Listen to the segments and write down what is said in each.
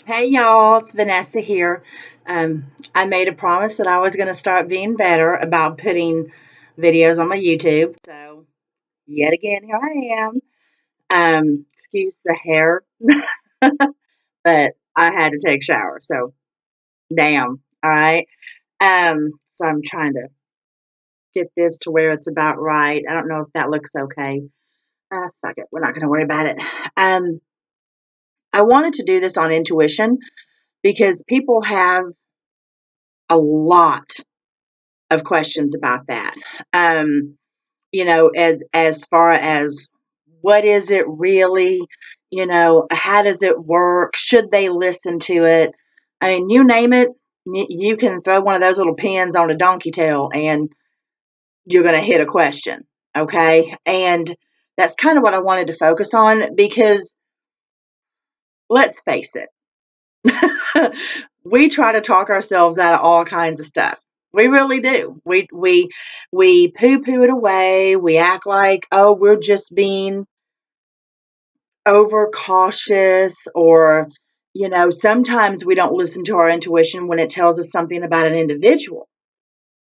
Hey y'all, it's Vanessa here. I made a promise that I was going to start being better about putting videos on my YouTube. So, yet again, here I am. Excuse the hair, but I had to take a shower. So, damn. All right. So I'm trying to get this to where it's about right. I don't know if that looks okay. Fuck it. We're not going to worry about it. Um, I wanted to do this on intuition because people have a lot of questions about that. Um, as far as what is it really? How does it work? Should they listen to it? I mean, you name it, you can throw one of those little pins on a donkey tail and you're going to hit a question. Okay. And that's kind of what I wanted to focus on because let's face it, we try to talk ourselves out of all kinds of stuff. We really do. We poo-poo it away. We act like, oh, we're just being overcautious, or sometimes we don't listen to our intuition when it tells us something about an individual.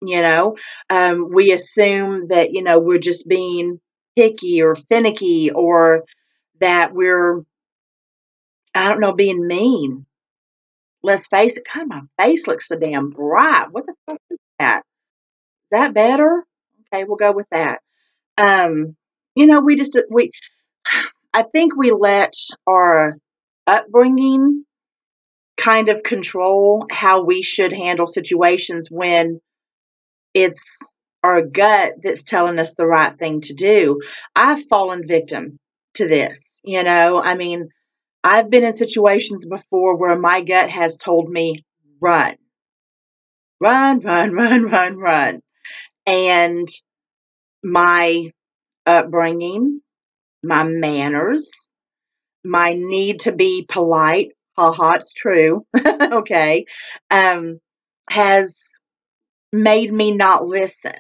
We assume that we're just being picky or finicky, or that we're, I don't know, being mean. Let's face it, kind of my face looks so damn bright. What the fuck is that? Is that better? Okay, we'll go with that. We I think we let our upbringing kind of control how we should handle situations when it's our gut that's telling us the right thing to do. I've fallen victim to this. I mean, I've been in situations before where my gut has told me, run, run, run, run, run, run. And my upbringing, my manners, my need to be polite, haha, it's true, okay, has made me not listen.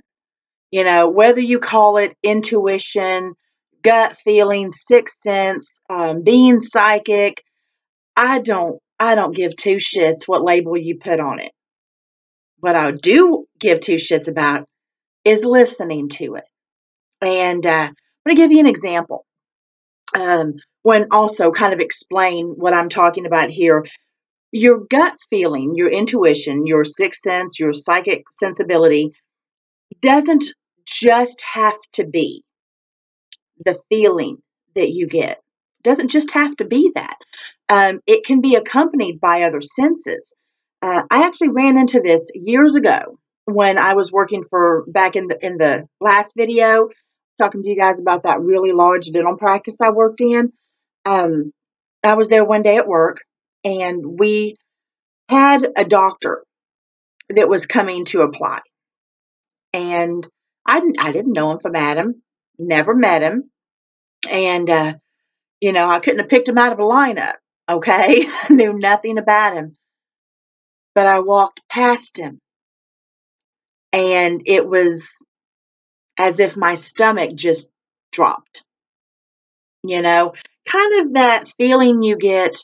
Whether you call it intuition, gut feeling, sixth sense, being psychic, I don't give two shits what label you put on it. What I do give two shits about is listening to it. And I'm going to give you an example. When also kind of explain what I'm talking about here. Your gut feeling, your intuition, your sixth sense, your psychic sensibility doesn't just have to be the feeling that you get. It doesn't just have to be that. It can be accompanied by other senses. I actually ran into this years ago when I was working for, back in the last video, talking to you guys about that really large dental practice I worked in. I was there one day at work, and we had a doctor that was coming to apply. And I didn't know him from Adam, never met him. And, I couldn't have picked him out of a lineup, okay? Knew nothing about him. But I walked past him, and it was as if my stomach just dropped, kind of that feeling you get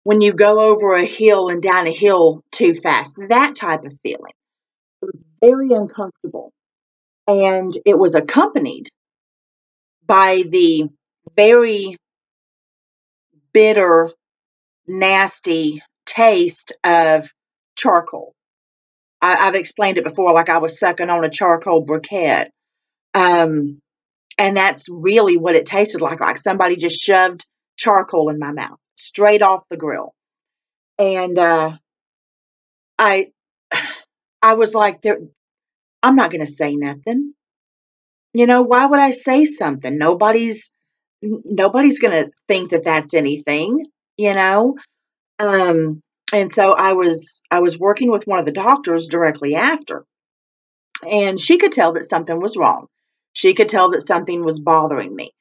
when you go over a hill and down a hill too fast, that type of feeling. It was very uncomfortable. And it was accompanied by the very bitter, nasty taste of charcoal. I've explained it before, like I was sucking on a charcoal briquette. And that's really what it tasted like somebody just shoved charcoal in my mouth, straight off the grill. And I I was like, I'm not going to say nothing. Why would I say something? Nobody's going to think that that's anything, you know? And so I was working with one of the doctors directly after, and she could tell that something was wrong. She could tell that something was bothering me.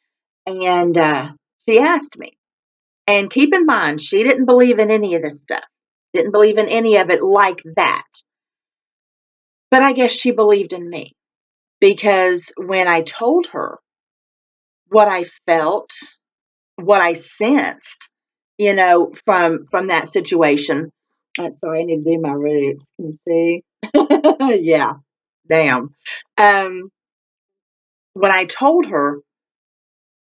And she asked me. And keep in mind, she didn't believe in any of this stuff. Didn't believe in any of it like that. But I guess she believed in me, because when I told her what I felt, what I sensed, from that situation. Sorry, I need to do my roots. Can you see? Yeah, damn. Um, when I told her,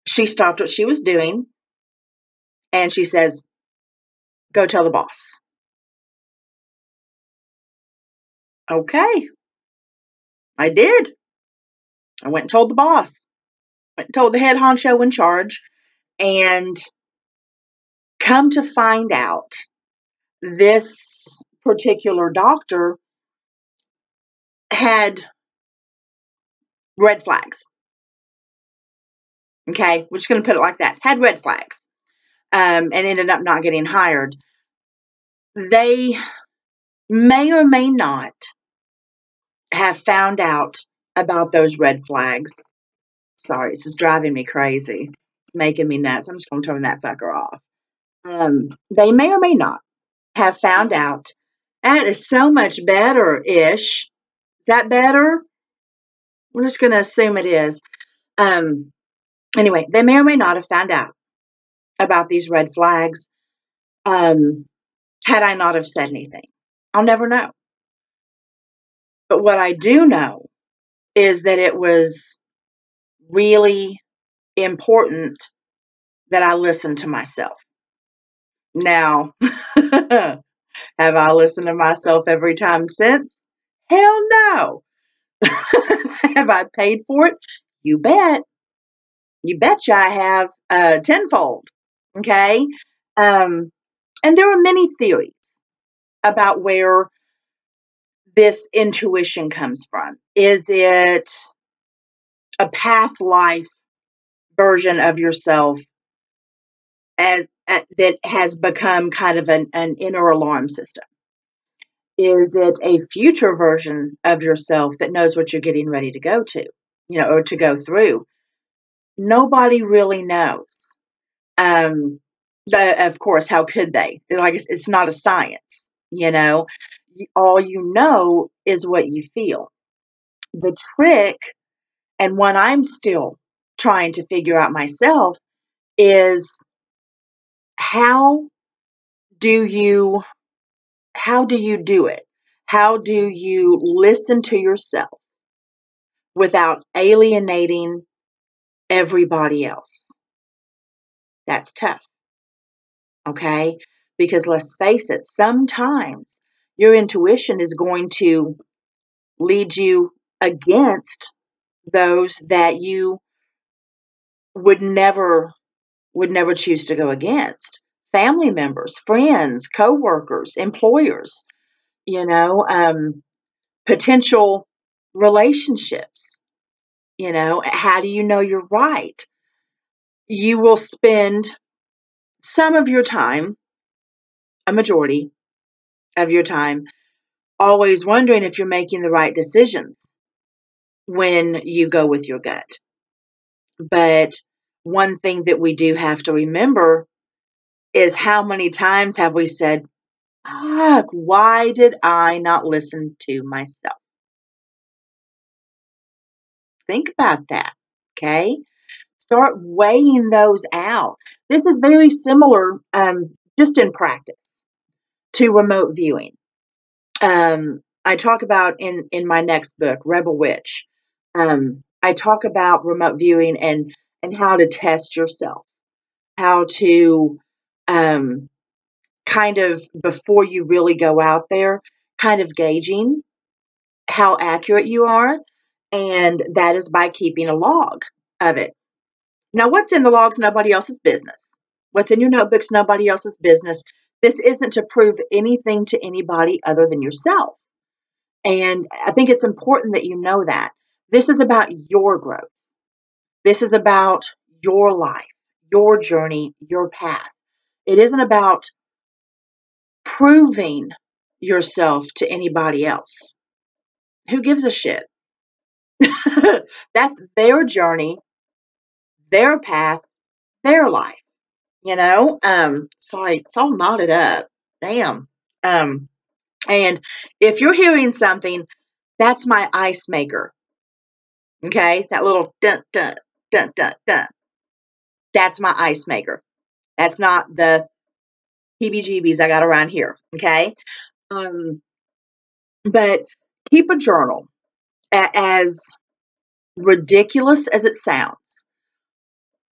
she stopped what she was doing and she says, "Go tell the boss." Okay, I did. I went and told the boss. Went and told the head honcho in charge, and come to find out, this particular doctor had red flags. Okay, we're just going to put it like that. Had red flags, and ended up not getting hired. They may or may not have found out about those red flags. Sorry, it's just driving me crazy. It's making me nuts. I'm just going to turn that fucker off. They may or may not have found out. That is so much better-ish. Is that better? We're just going to assume it is. Anyway, they may or may not have found out about these red flags. Had I not have said anything, I'll never know. But what I do know is that it was really important that I listened to myself. Now, have I listened to myself every time since? Hell no. Have I paid for it? You bet. You betcha I have, tenfold. Okay? And there are many theories about where this intuition comes from. Is it a past life version of yourself that has become kind of an inner alarm system? Is it a future version of yourself that knows what you're getting ready to go to, or to go through? Nobody really knows. Of course, how could they? Like, it's not a science, All you know is what you feel. The trick, and one I'm still trying to figure out myself, is how do you do it? How do you listen to yourself without alienating everybody else? That's tough. Okay? Because let's face it, sometimes your intuition is going to lead you against those that you would never choose to go against. Family members, friends, coworkers, employers, potential relationships. How do you know you're right? You will spend some of your time, a majority of your time, always wondering if you're making the right decisions when you go with your gut. But one thing that we do have to remember is, how many times have we said, "Fuck, why did I not listen to myself?" Think about that, okay? Start weighing those out. This is very similar, just in practice, to remote viewing. I talk about in my next book, Rebel Witch. I talk about remote viewing and how to test yourself, how to kind of, before you really go out there, kind of gauging how accurate you are, and that is by keeping a log of it. Now, what's in the log's nobody else's business. What's in your notebook's nobody else's business. This isn't to prove anything to anybody other than yourself. And I think it's important that you know that. This is about your growth. This is about your life, your journey, your path. It isn't about proving yourself to anybody else. Who gives a shit? That's their journey, their path, their life. Sorry, it's all knotted up. Damn. And if you're hearing something, that's my ice maker. Okay, that little dun dun dun dun dun. That's my ice maker. That's not the heebie-jeebies I got around here, okay? But keep a journal. As ridiculous as it sounds,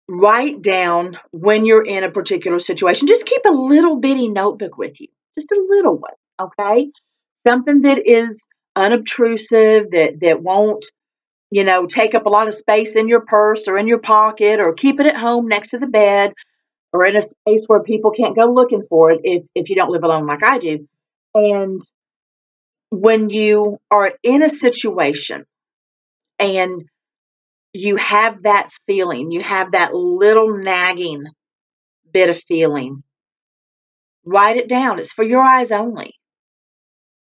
write down when you're in a particular situation. Just keep a little bitty notebook with you, just a little one, okay? Something that is unobtrusive, that won't, take up a lot of space in your purse or in your pocket, or keep it at home next to the bed or in a space where people can't go looking for it if you don't live alone like I do. And when you are in a situation and you have that feeling, you have that little nagging bit of feeling, write it down. It's for your eyes only.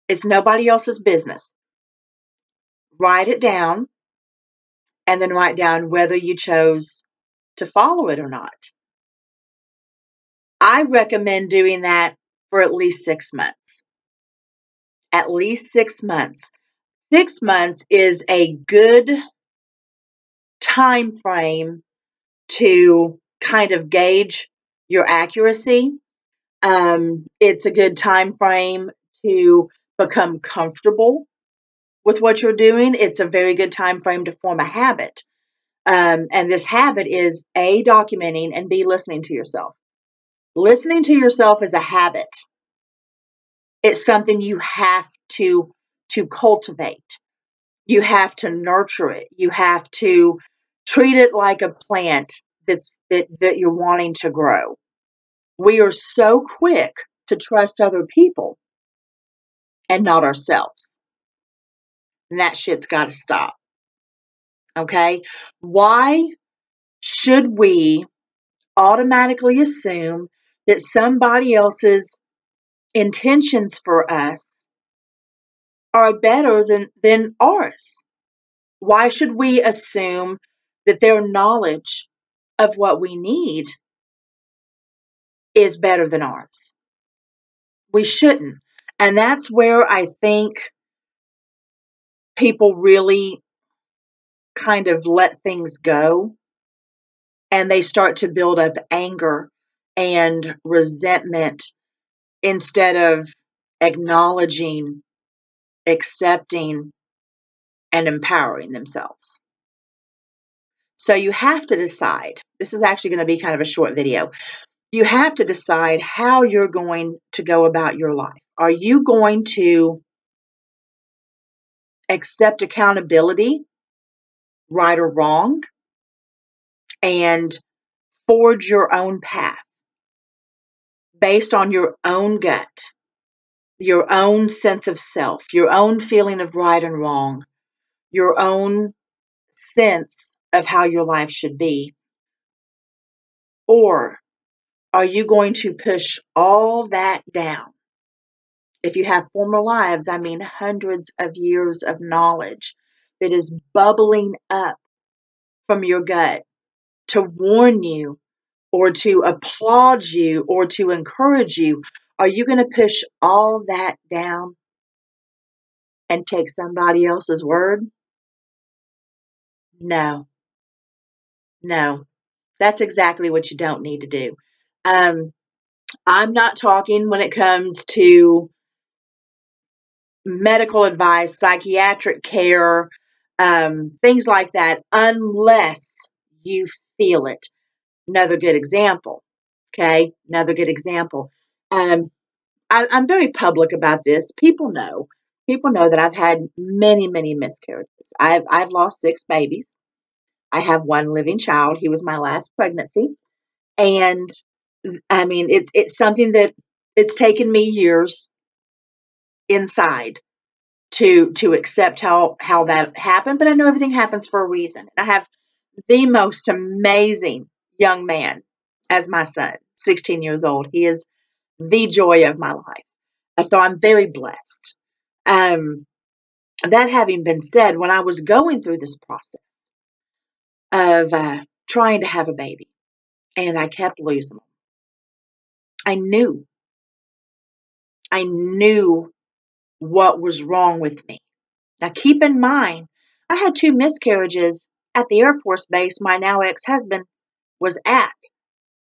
It's nobody else's business. Write it down and then write down whether you chose to follow it or not. I recommend doing that for at least 6 months. At least 6 months. 6 months is a good time frame to kind of gauge your accuracy. It's a good time frame to become comfortable with what you're doing. It's a very good time frame to form a habit. And this habit is A, documenting, and B, listening to yourself. Listening to yourself is a habit. It's something you have to cultivate. You have to nurture it. You have to treat it like a plant that you're wanting to grow. We are so quick to trust other people and not ourselves. And that shit's got to stop. Okay? Why should we automatically assume that somebody else's intentions for us are better than ours? Why should we assume that their knowledge of what we need is better than ours? We shouldn't. And that's where I think people really kind of let things go and they start to build up anger and resentment instead of acknowledging, accepting, and empowering themselves. So you have to decide. This is actually going to be kind of a short video. You have to decide how you're going to go about your life. Are you going to accept accountability, right or wrong, and forge your own path based on your own gut, your own sense of self, your own feeling of right and wrong, your own sense of how your life should be? Or are you going to push all that down? If you have former lives, I mean hundreds of years of knowledge that is bubbling up from your gut to warn you or to applaud you or to encourage you. Are you going to push all that down and take somebody else's word? No, no. That's exactly what you don't need to do. I'm not talking when it comes to medical advice, psychiatric care, things like that, unless you feel it. Another good example. Okay, another good example. I'm very public about this. People know. People know that I've had many, many miscarriages. I've lost 6 babies. I have 1 living child. He was my last pregnancy, and I mean it's something that it's taken me years inside to accept how that happened. But I know everything happens for a reason. I have the most amazing young man as my son, 16 years old. He is the joy of my life. So I'm very blessed. That having been said, when I was going through this process of trying to have a baby and I kept losing them, I knew what was wrong with me. Now keep in mind, I had 2 miscarriages at the Air Force base my now ex-husband was at.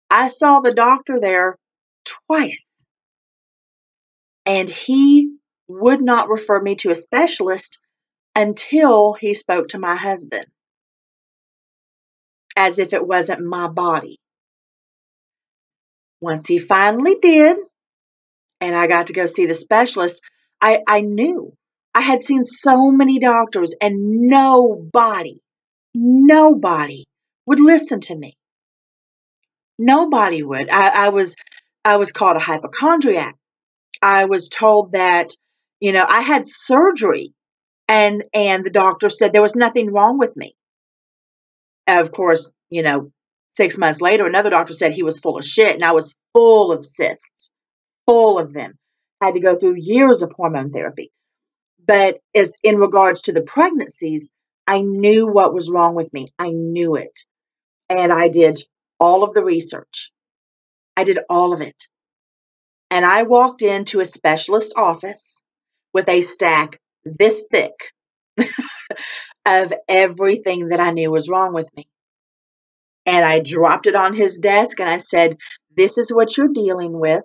I saw the doctor there twice. And he would not refer me to a specialist until he spoke to my husband, as if it wasn't my body. Once he finally did, and I got to go see the specialist, I knew. I had seen so many doctors, and nobody would listen to me. Nobody would. I was called a hypochondriac. I was told that, I had surgery, and the doctor said there was nothing wrong with me. Of course, 6 months later, another doctor said he was full of shit, and I was full of cysts, full of them. I had to go through years of hormone therapy. But as in regards to the pregnancies, I knew what was wrong with me. I knew it. And I did all of the research. I did all of it. And I walked into a specialist's office with a stack this thick of everything that I knew was wrong with me. And I dropped it on his desk and I said, "This is what you're dealing with.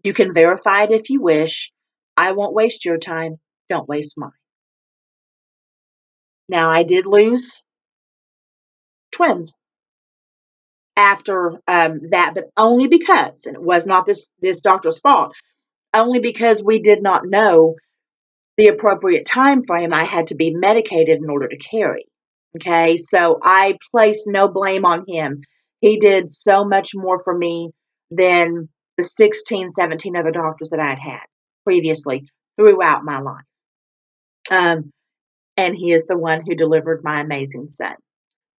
You can verify it if you wish. I won't waste your time. Don't waste mine." Now, I did lose twins after that, but only because, and it was not this doctor's fault, only because we did not know the appropriate time frame I had to be medicated in order to carry. Okay, so I place no blame on him. He did so much more for me than the 16, 17 other doctors that I had previously throughout my life. And he is the one who delivered my amazing son.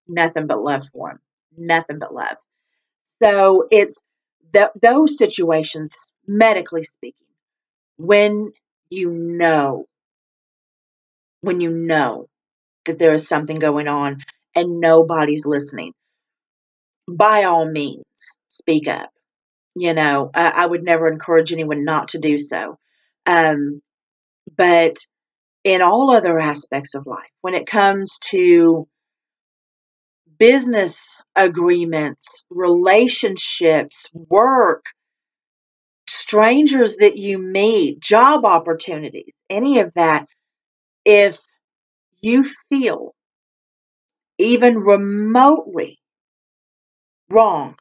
Nothing but love for him. Nothing but love. So it's those situations, medically speaking, when you know that there is something going on and nobody's listening, by all means, speak up. I would never encourage anyone not to do so. But in all other aspects of life, when it comes to business agreements, relationships, work, strangers that you meet, job opportunities, any of that, if you feel even remotely wrong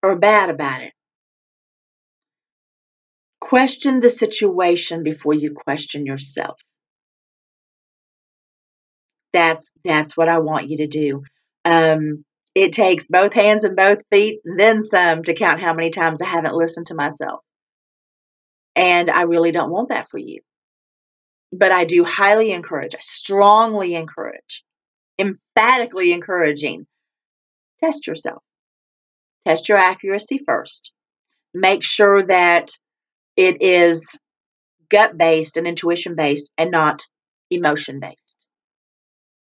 or bad about it, question the situation before you question yourself. That's what I want you to do. It takes both hands and both feet, and then some, to count how many times I haven't listened to myself. And I really don't want that for you. But I do highly encourage, I strongly encourage, emphatically encouraging, test yourself. Test your accuracy first. Make sure that it is gut-based and intuition-based and not emotion-based.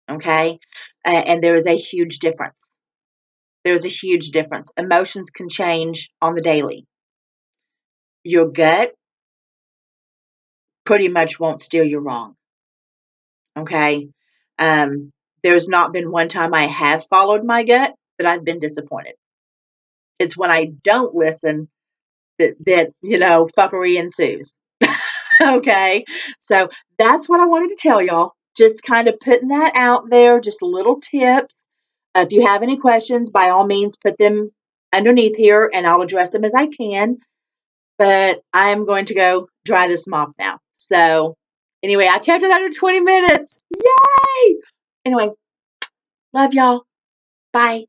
Okay? And there is a huge difference. There's a huge difference. Emotions can change on the daily. Your gut pretty much won't steer you wrong. Okay? There's not been one time I have followed my gut that I've been disappointed. It's when I don't listen that fuckery ensues. Okay? So that's what I wanted to tell y'all. Just kind of putting that out there, just little tips. If you have any questions, by all means, put them underneath here and I'll address them as I can. But I'm going to go dry this mop now. So anyway, I kept it under 20 minutes. Yay! Anyway, love y'all. Bye.